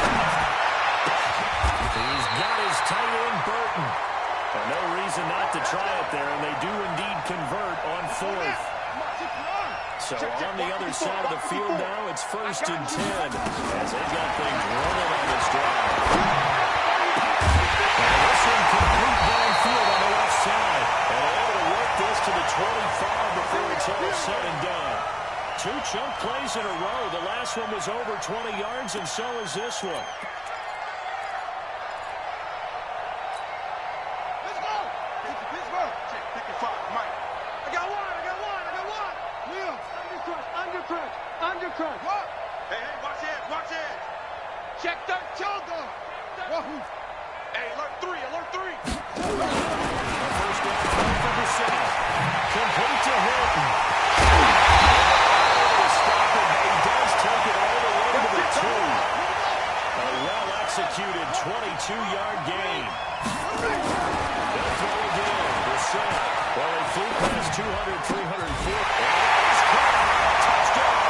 He's got his tight end, Burton. And no reason not to try it there, and they do indeed convert on 4th. So on the other side of the field now, it's 1st and 10 as they got things running on this drive. And this one complete downfield on the left side. And able to work this to the 25 before it's all said and done. 2 chunk plays in a row. The last one was over 20 yards, and so is this one.
Undercut. What? Hey, watch it. Check that shoulder. Hey, alert 3.
First down for Brissett. Complete to Hilton. Stop it, but he does take it all the way to the 2. A well-executed 22-yard gain. They'll throw again. Brissett. Well, they flew past 200, 304. Touchdown.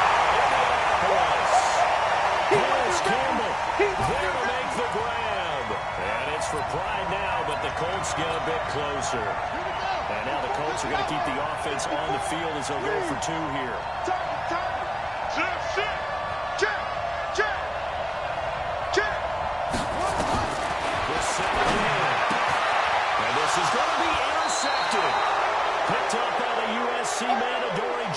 Campbell there to make the grab. And it's for pride now, but the Colts get a bit closer. And now the Colts are going to keep the offense on the field as they'll go for 2 here. Check. And this is going to be intercepted. Picked up by the USC man, Adoree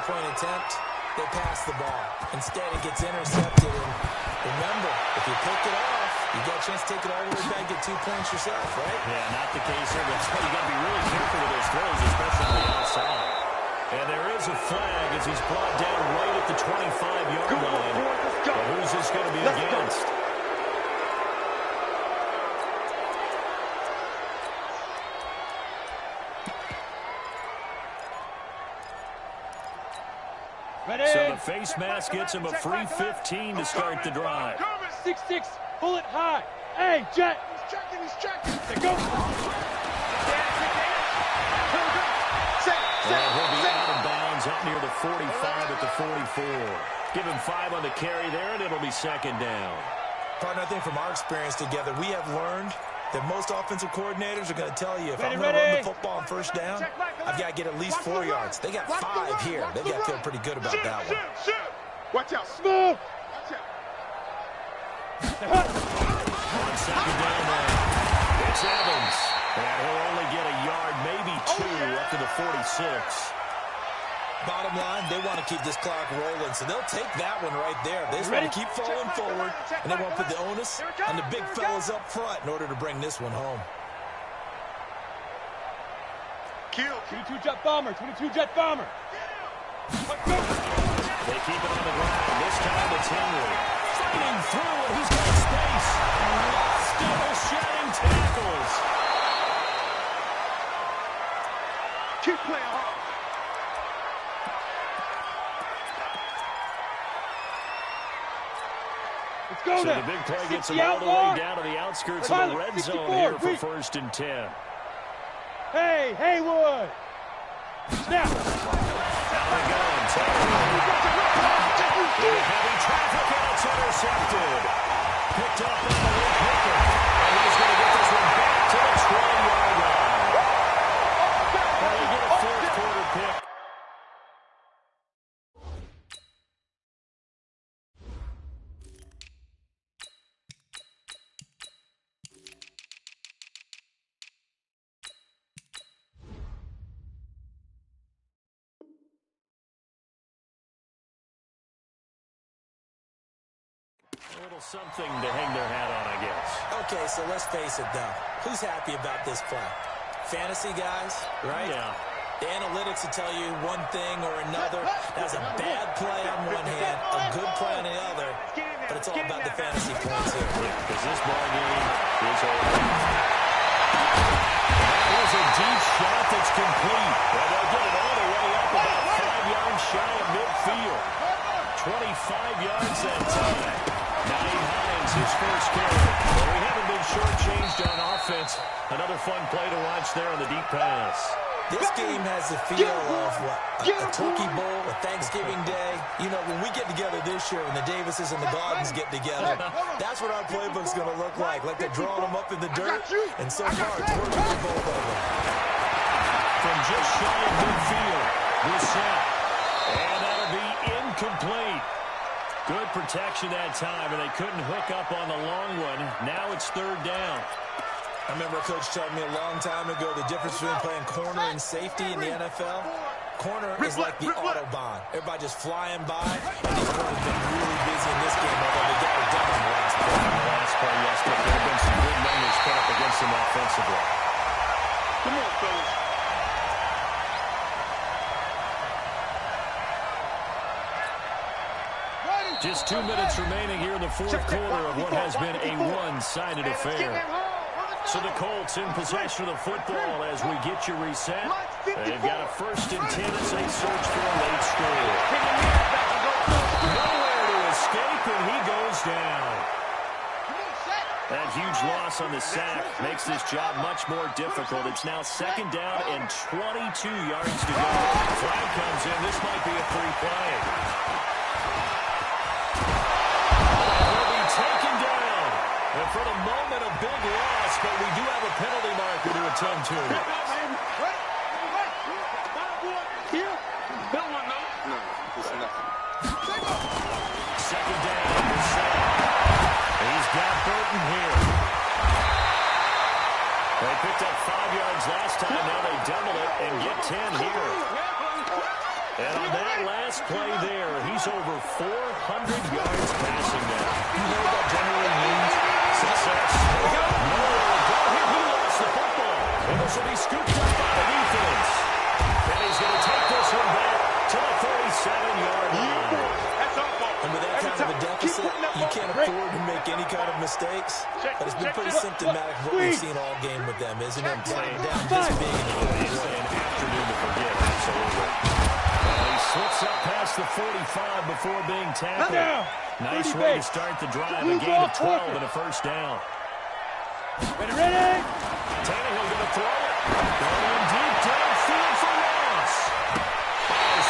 extra-point attempt, they pass the ball. Instead, it gets intercepted. And remember, if you pick it off, you got a chance to take it all the way back, get 2 points yourself, right?
Yeah, not the case here. That's why you got to be really careful with those throws, especially on the outside. And there is a flag as he's brought down right at the 25-yard line. But who's this going to be against?
Ready?
So the face mask gets him a free 15 to start the drive.
6-6, pull it high. Hey, Jet.
He's checking.
There go.
And he'll be out of bounds up near the 45 at the 44. Give him 5 on the carry there, and it'll be second down.
Partner, I think from our experience together, we have learned that most offensive coordinators are going to tell you, if I'm going to run the football on first down, I've got to get at least 4 yards. They got 5 here. They've got to feel pretty good about that one.
Watch out.
Smooth.
On second down there, it's Evans. And he'll only get a yard, maybe 2, up to the 46.
Bottom line, they want to keep this clock rolling, so they'll take that one right there. They just want to keep falling forward, and they want to put the onus on the big fellas up front in order to bring this one home.
Kill.
22 jet bomber, 22 jet bomber.
They keep it on the ground. This time it's Henry. Fighting through, and he's got space. Still shedding tackles.
Keep playing hard.
Let's go
So
now.
the big play gets him all the way down to the outskirts of the red zone here for first and 10.
Hey, Haywood. Snap.
Out they go. Heavy traffic, and it's intercepted. Picked up by the left hooker. And he's going to get this one back to the 12-yard line. And they get a fourth-quarter pick. A little something to hang their hat on, I guess.
Okay, so let's face it, though. Who's happy about this play? Fantasy guys, right?
Yeah.
The analytics will tell you one thing or another. That's a bad play on one hand, a good play on the other, but it's all about the fantasy points here.
Yeah, because this ball game is over. That was a deep shot that's complete. Well, they'll get it all the way up about 5 yards shy of midfield. 25 yards that time. Naeem Hines, his first carry. Well, we haven't been shortchanged on offense. Another fun play to watch there on the deep pass.
This game has the feel of what? A turkey bowl, a Thanksgiving day. You know, when we get together this year, when the Davises and the Gaudens get together, that's what our playbook's going to look like. Like they're drawing them up in the dirt, and so far it's working for both of them.
From just shy of midfield, Brissett. And that'll be incomplete. Good protection that time, and they couldn't hook up on the long one. Now it's third down.
I remember a coach telling me a long time ago the difference between playing corner and safety in the NFL. Corner is like the Autobahn. Everybody just flying by, and these corners have been really busy in this game, although they got it done on the last play.
On the last play, yes, but there have been some good numbers put up against them offensively.
Come on, fellas.
Just 2 minutes remaining here in the fourth quarter of what has been a one-sided affair. So the Colts in possession of the football as we get you reset. They've got a first and 10 as they search for a late score. Nowhere to escape, and he goes down. That huge loss on the sack makes this job much more difficult. It's now second down and 22 yards to go. Flag comes in. This might be a free play. Taken down. And for the moment, a big loss, but we do have a penalty marker to attend to. Second down. He's got Burton here. They picked up 5 yards last time. Now they double it and get 10 here. And on that last play there, he's over 400 yards passing now.
You know what that generally means?
Success. Here he lost the football. And this will be scooped up by the defense. And he's going to take this one back to the 37-yard line.
And with that kind of a deficit, you can't afford to make any kind of mistakes. But it's been pretty symptomatic what we've seen all game with them, isn't it? Playing down this big in the game.
It's an afternoon to forget, absolutely. He slips up past the 45 before being tackled. Nice way to start the drive. A gain of 12 and a first down.
Ready?
Tannehill going to throw it. Going deep downfield for Ross.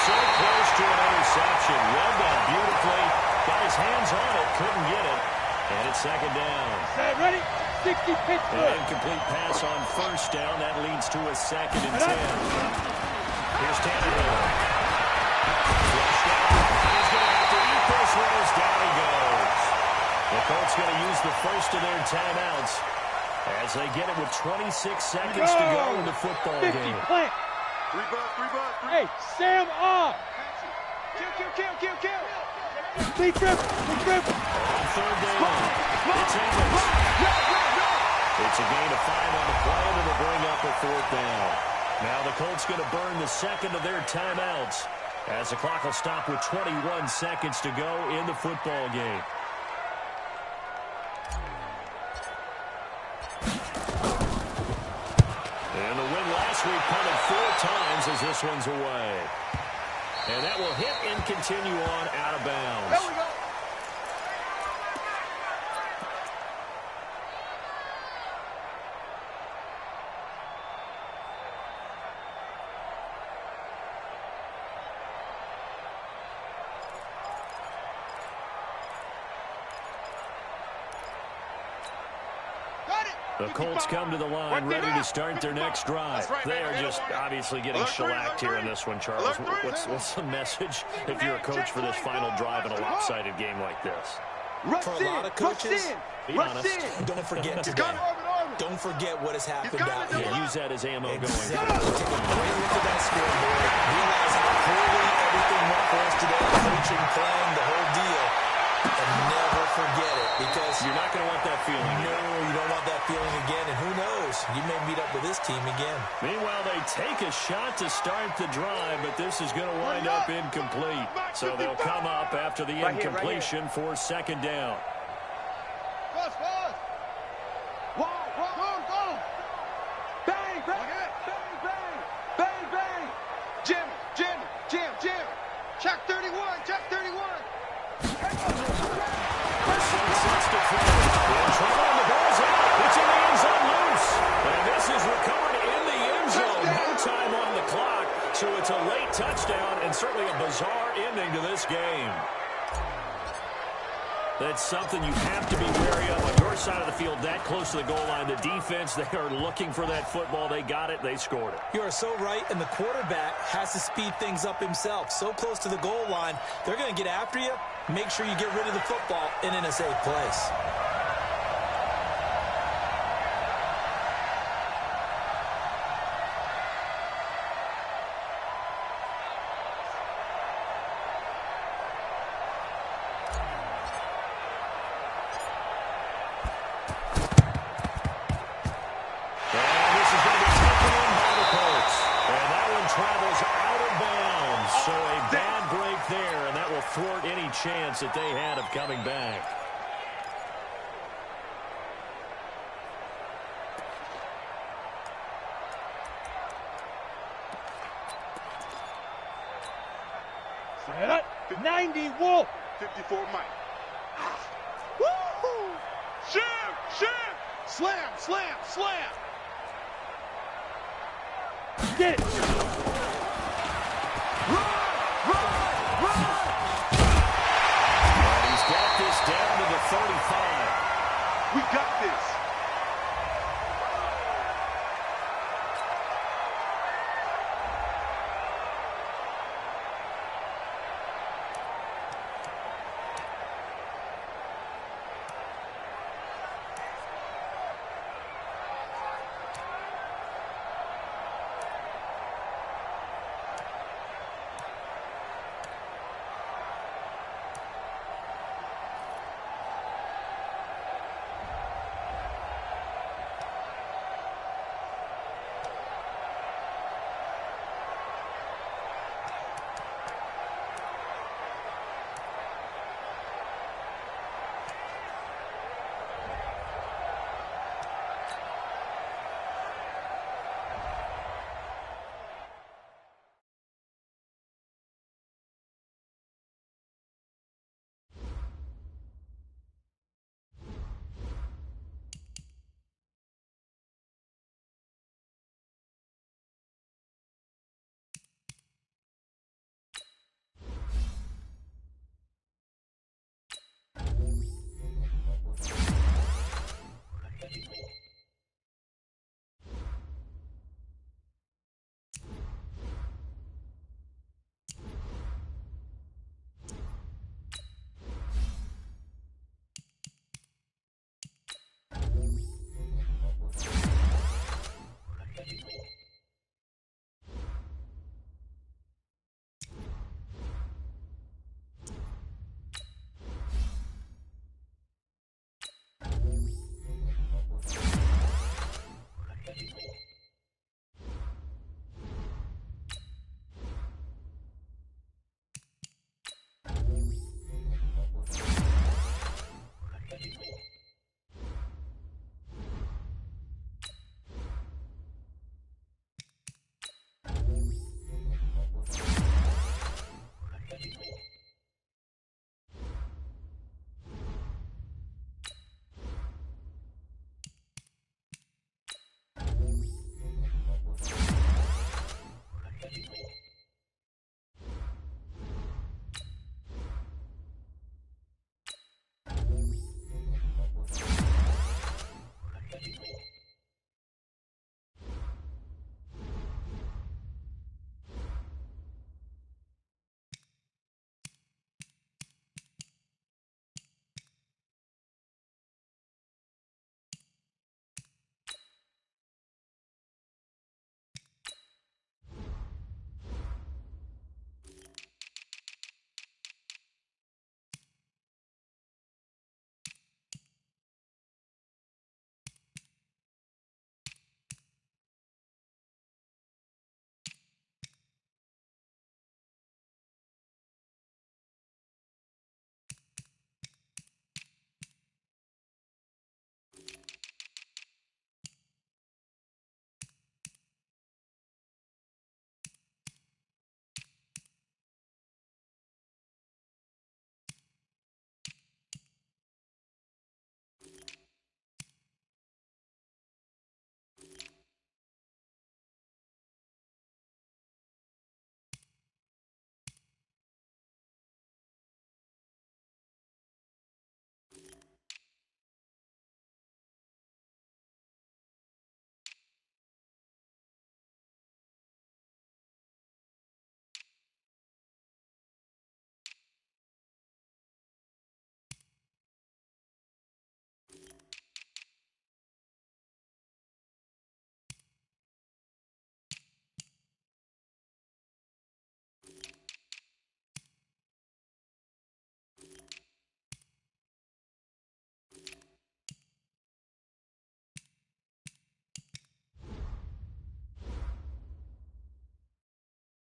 So close to an interception. Read that beautifully. Got his hands on it. Couldn't get it. And it's second down.
Ready? 60 Pittsburgh.
An incomplete pass on first down. That leads to a 2nd and 10. Here's Tannehill. Flushed out. He's going to have to eat this one as down he goes. The Colts going to use the first of their timeouts as they get it with 26 seconds to go in the football game.
Plant.
3 bucks.
Hey, Sam off.
Kill.
Big trip.
On third down. It's English. It's a gain of 5 on the play, and it'll bring up a 4th down. Now the Colts going to burn the second of their timeouts as the clock will stop with 21 seconds to go in the football game. And the win last week punted 4 times as this one's away. And that will hit and continue on out of bounds.
There we go.
The Colts come to the line ready to start their next drive. They are just obviously getting shellacked here in this one, Charles. What's the message if you're a coach for this final drive in a lopsided game like this?
For a lot of coaches,
be honest,
don't forget today. Don't forget what has happened out here.
Use that as ammo going
Exactly.
forward.
Take a great look at that scoreboard. Realize how poorly everything went for us today. Coaching, playing, the whole deal. And never forget it, because
You're not going to want that feeling.
no, you don't want that feeling again. And who knows? You may meet up with this team again.
Meanwhile, they take a shot to start the drive, but this is going to wind up incomplete. So they'll come up after the incompletion for second down.
Fast. Go. Bang. Jim. Check 31.
Sets to throw. In trouble, and the ball's out. It's in the end zone loose. And this is recovered in the end zone. No time on the clock. So it's a late touchdown and certainly a bizarre ending to this game. That's something you have to be wary of on your side of the field, that close to the goal line. The defense, they are looking for that football. They got it. They scored it.
You are so right, and the quarterback has to speed things up himself. So close to the goal line, they're going to get after you. Make sure you get rid of the football and in a safe place.
Thwart any chance that they had of coming back.
Set up. 90 Wolf.
54 Mike.
Woo! Shim! Slam!
Get it.